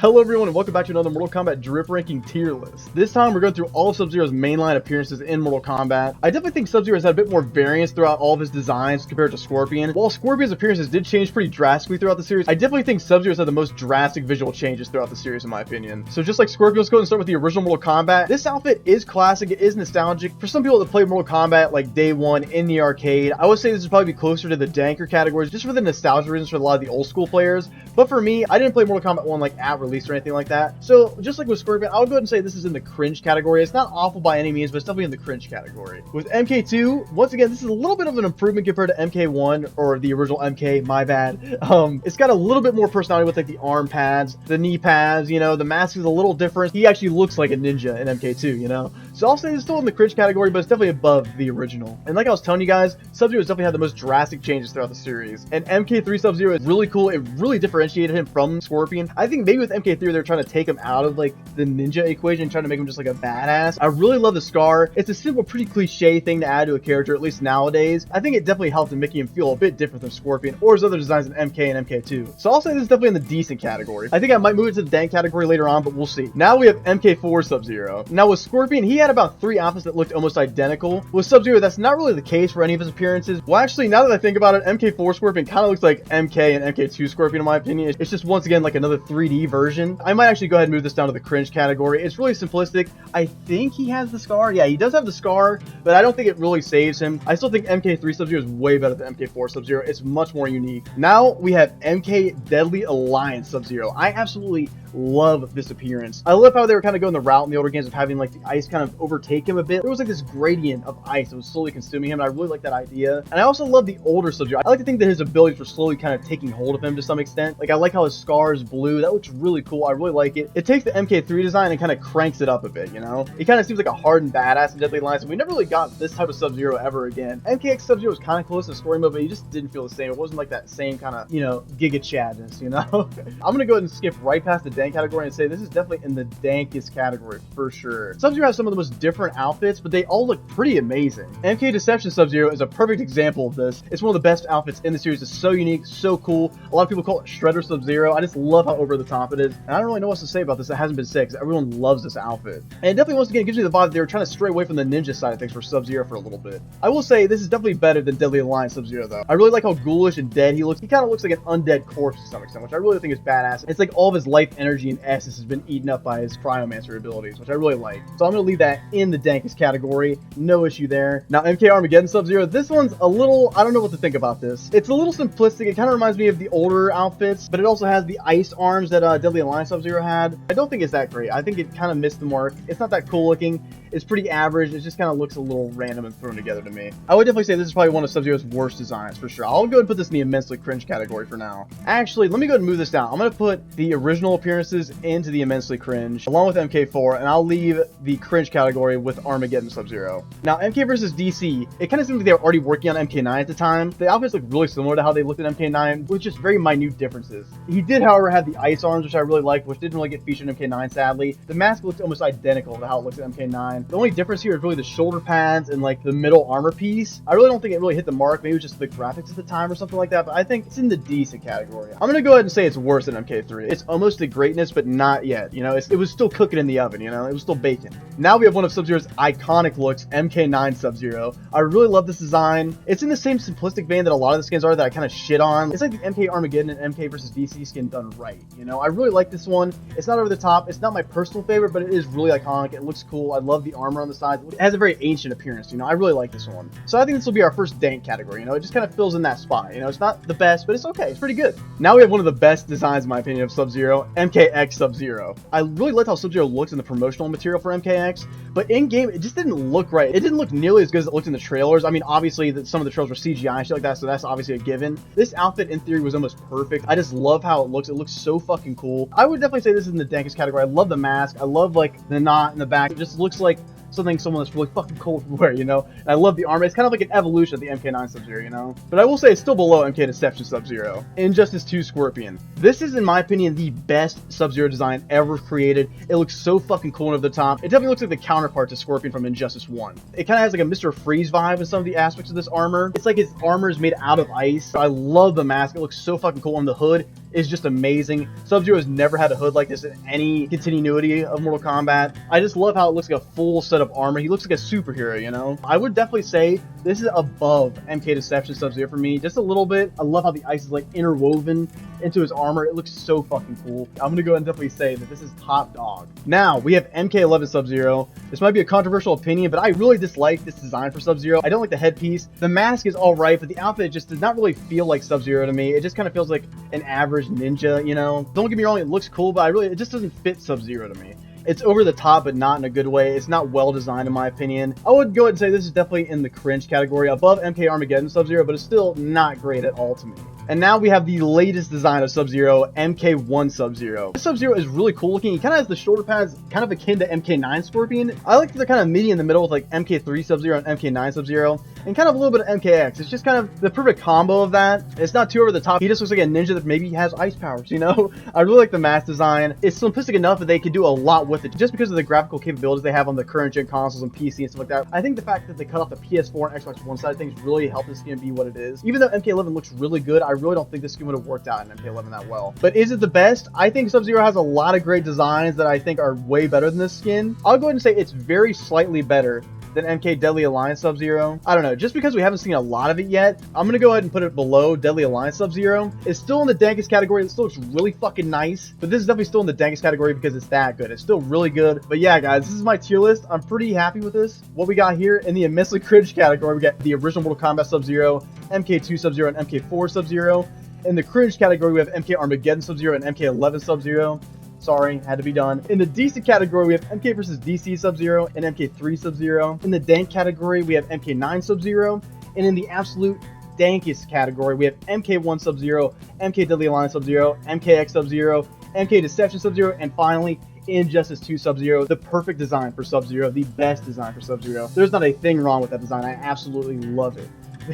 Hello everyone and welcome back to another Mortal Kombat drip ranking tier list. This time we're going through all of Sub-Zero's mainline appearances in Mortal Kombat. I definitely think Sub-Zero has had a bit more variance throughout all of his designs compared to Scorpion. While Scorpion's appearances did change pretty drastically throughout the series, I definitely think Sub-Zero's had the most drastic visual changes throughout the series in my opinion. So just like Scorpion, let's go ahead and start with the original Mortal Kombat. This outfit is classic, it is nostalgic. For some people that played Mortal Kombat like day one in the arcade, I would say this would probably be closer to the danker categories just for the nostalgia reasons for a lot of the old school players. But for me, I didn't play Mortal Kombat 1 like at release or anything like that. So, just like with Scorpion, I would go ahead and say this is in the cringe category. It's not awful by any means, but it's definitely in the cringe category. With MK2, once again, this is a little bit of an improvement compared to MK1, or the original MK, my bad. It's got a little bit more personality with like the arm pads, the knee pads, you know, the mask is a little different. He actually looks like a ninja in MK2, you know? So I'll say it's still in the cringe category, but it's definitely above the original. And like I was telling you guys, Sub-Zero has definitely had the most drastic changes throughout the series. And MK3 Sub-Zero is really cool. It really differentiated him from Scorpion. I think maybe with MK3, they're trying to take him out of like the ninja equation, trying to make him just like a badass. I really love the scar. It's a simple, pretty cliche thing to add to a character, at least nowadays. I think it definitely helped in making him feel a bit different than Scorpion or his other designs in MK and MK2. So I'll say this is definitely in the decent category. I think I might move it to the dank category later on, but we'll see. Now we have MK4 Sub-Zero. Now with Scorpion, he had about 3 outfits that looked almost identical. With Sub-Zero, that's not really the case for any of his appearances. Well, actually, now that I think about it, MK4 Scorpion kind of looks like MK and MK2 Scorpion in my opinion. It's just once again like another 3D version. I might actually go ahead and move this down to the cringe category. It's really simplistic. I think he has the scar. Yeah, he does have the scar, but I don't think it really saves him. I still think MK3 Sub-Zero is way better than MK4 Sub-Zero. It's much more unique. Now we have MK Deadly Alliance Sub-Zero. I absolutely love this appearance. I love how they were kind of going the route in the older games of having like the ice kind of overtake him a bit. There was like this gradient of ice that was slowly consuming him, and I really like that idea. And I also love the older Sub-Zero. I like to think that his abilities were slowly kind of taking hold of him to some extent. Like I like how his scar is blue. That looks really cool. I really like it. It takes the MK3 design and kind of cranks it up a bit, you know? He kind of seems like a hardened badass in Deadly Alliance, and we never really got this type of Sub-Zero ever again. MKX Sub-Zero was kind of close to story mode, but he just didn't feel the same. It wasn't like that same kind of, you know, Giga Chadness, you know? I'm gonna go ahead and skip right past the dank category and say this is definitely in the dankest category for sure. Sub-Zero has some of the most different outfits, but they all look pretty amazing. MK Deception Sub-Zero is a perfect example of this. It's one of the best outfits in the series. It's so unique, so cool. A lot of people call it Shredder Sub-Zero. I just love how over the top it is. And I don't really know what to say about this that hasn't been said, because everyone loves this outfit. And it definitely, once again, gives me the vibe that they were trying to stray away from the ninja side of things for Sub-Zero for a little bit. I will say this is definitely better than Deadly Alliance Sub-Zero though. I really like how ghoulish and dead he looks. He kind of looks like an undead corpse to some extent, which I really think is badass. It's like all of his life energy and essence has been eaten up by his cryomancer abilities, which I really like. So I'm going to leave that in the dankest category. No issue there. Now MK Armageddon Sub-Zero, this one's a little, I don't know what to think about this. It's a little simplistic. It kind of reminds me of the older outfits, but it also has the ice arms that Deadly Alliance Sub-Zero had. I don't think it's that great. I think it kind of missed the mark. It's not that cool looking. It's pretty average. It just kind of looks a little random and thrown together to me. I would definitely say this is probably one of Sub-Zero's worst designs for sure. I'll go ahead and put this in the immensely cringe category for now. Actually, let me go ahead and move this down. I'm going to put the original appearances into the immensely cringe along with MK4, and I'll leave the cringe category with Armageddon Sub-Zero. Now, MK versus DC, it kind of seems like they were already working on MK9 at the time. The outfits look really similar to how they looked at MK9 with just very minute differences. He did, however, have the ice arms, which I really liked, which didn't really get featured in MK9, sadly. The mask looked almost identical to how it looks at MK9. The only difference here is really the shoulder pads and like the middle armor piece. I really don't think it really hit the mark. Maybe it was just the graphics at the time or something like that, but I think it's in the decent category. I'm gonna go ahead and say it's worse than MK3. It's almost a greatness, but not yet. You know, it was still cooking in the oven, you know? It was still baking. Now we have one of Sub-Zero's iconic looks, MK9 Sub-Zero. I really love this design. It's in the same simplistic vein that a lot of the skins are that I kind of shit on. It's like the MK Armageddon and MK versus DC skin done right, you know? I really like this one. It's not over the top. It's not my personal favorite, but it is really iconic. It looks cool. I love the armor on the sides. It has a very ancient appearance, you know? I really like this one. So I think this will be our first dank category, you know? It just kind of fills in that spot, you know? It's not the best, but it's okay. It's pretty good. Now we have one of the best designs, in my opinion, of Sub-Zero, MKX Sub-Zero. I really liked how Sub-Zero looks in the promotional material for MKX, but in-game, it just didn't look right. It didn't look nearly as good as it looked in the trailers. I mean, obviously, some of the trailers were CGI and shit like that, so that's obviously a given. This outfit, in theory, was almost perfect. I just love how it looks. It looks so fucking cool. I would definitely say this is in the dankest category. I love the mask. I love, like, the knot in the back. It just looks like someone that's really fucking cool to wear, you know? And I love the armor. It's kind of like an evolution of the MK9 Sub-Zero, you know? But I will say it's still below MK Deception Sub-Zero. Injustice 2 Scorpion. This is, in my opinion, the best Sub-Zero design ever created. It looks so fucking cool and over the top. It definitely looks like the counterpart to Scorpion from Injustice 1. It kind of has like a Mr. Freeze vibe in some of the aspects of this armor. It's like his armor is made out of ice. I love the mask. It looks so fucking cool on the hood. is just amazing. Sub-Zero has never had a hood like this in any continuity of Mortal Kombat. I just love how it looks like a full set of armor. He looks like a superhero, you know? I would definitely say this is above MK Deception Sub-Zero for me, just a little bit. I love how the ice is like interwoven into his armor. It looks so fucking cool. I'm gonna go ahead and definitely say that this is top dog. Now, we have MK11 Sub-Zero. This might be a controversial opinion, but I really dislike this design for Sub-Zero. I don't like the headpiece. The mask is alright, but the outfit just does not really feel like Sub-Zero to me. It just kind of feels like an average ninja, you know? Don't get me wrong, it looks cool, but it just doesn't fit Sub-Zero to me. It's over the top, but not in a good way. It's not well designed, in my opinion. I would go ahead and say this is definitely in the cringe category, above MK Armageddon Sub-Zero, but it's still not great at all to me. And now we have the latest design of Sub-Zero, MK1 Sub-Zero. This Sub-Zero is really cool looking. He kind of has the shoulder pads kind of akin to MK9 Scorpion. I like that they're kind of meeting in the middle with like MK3 Sub-Zero and MK9 Sub-Zero, and kind of a little bit of MKX. It's just kind of the perfect combo of that. It's not too over the top. He just looks like a ninja that maybe has ice powers, you know? I really like the mask design. It's simplistic enough that they could do a lot with it, just because of the graphical capabilities they have on the current gen consoles and PC and stuff like that. I think the fact that they cut off the PS4 and Xbox One side of things really helped this skin be what it is. Even though MK11 looks really good, I really don't think this skin would have worked out in MK11 that well. But is it the best? I think Sub-Zero has a lot of great designs that I think are way better than this skin. I'll go ahead and say it's very slightly better than MK Deadly Alliance Sub-Zero. I don't know, just because we haven't seen a lot of it yet, I'm gonna go ahead and put it below Deadly Alliance Sub-Zero. It's still in the dankest category. It still looks really fucking nice, but this is definitely still in the dankest category because it's that good. It's still really good. But yeah, guys, this is my tier list. I'm pretty happy with this. What we got here in the immensely cringe category, we got the original Mortal Kombat Sub-Zero, MK2 Sub-Zero, and MK4 Sub-Zero. In the cringe category, we have MK Armageddon Sub-Zero and MK11 Sub-Zero. Sorry, had to be done. In the decent category, we have MK vs. DC Sub-Zero and MK3 Sub-Zero. In the dank category, we have MK9 Sub-Zero. And in the absolute dankest category, we have MK1 Sub-Zero, MK Deadly Alliance Sub-Zero, MKX Sub-Zero, MK Deception Sub-Zero, and finally, Injustice 2 Sub-Zero. The perfect design for Sub-Zero, the best design for Sub-Zero. There's not a thing wrong with that design. I absolutely love it.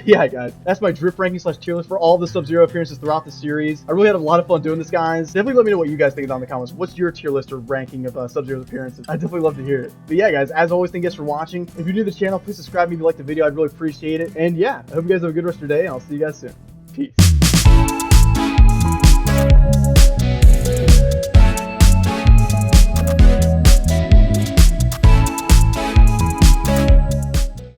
Yeah, guys, that's my drip ranking / tier list for all the Sub-Zero appearances throughout the series. I really had a lot of fun doing this, guys. Definitely let me know what you guys think down in the comments. What's your tier list or ranking of Sub-Zero's appearances? I'd definitely love to hear it. But yeah, guys, as always, thank you guys for watching. If you're new to the channel, please subscribe if you like the video. I'd really appreciate it. And yeah, I hope you guys have a good rest of your day, and I'll see you guys soon. Peace.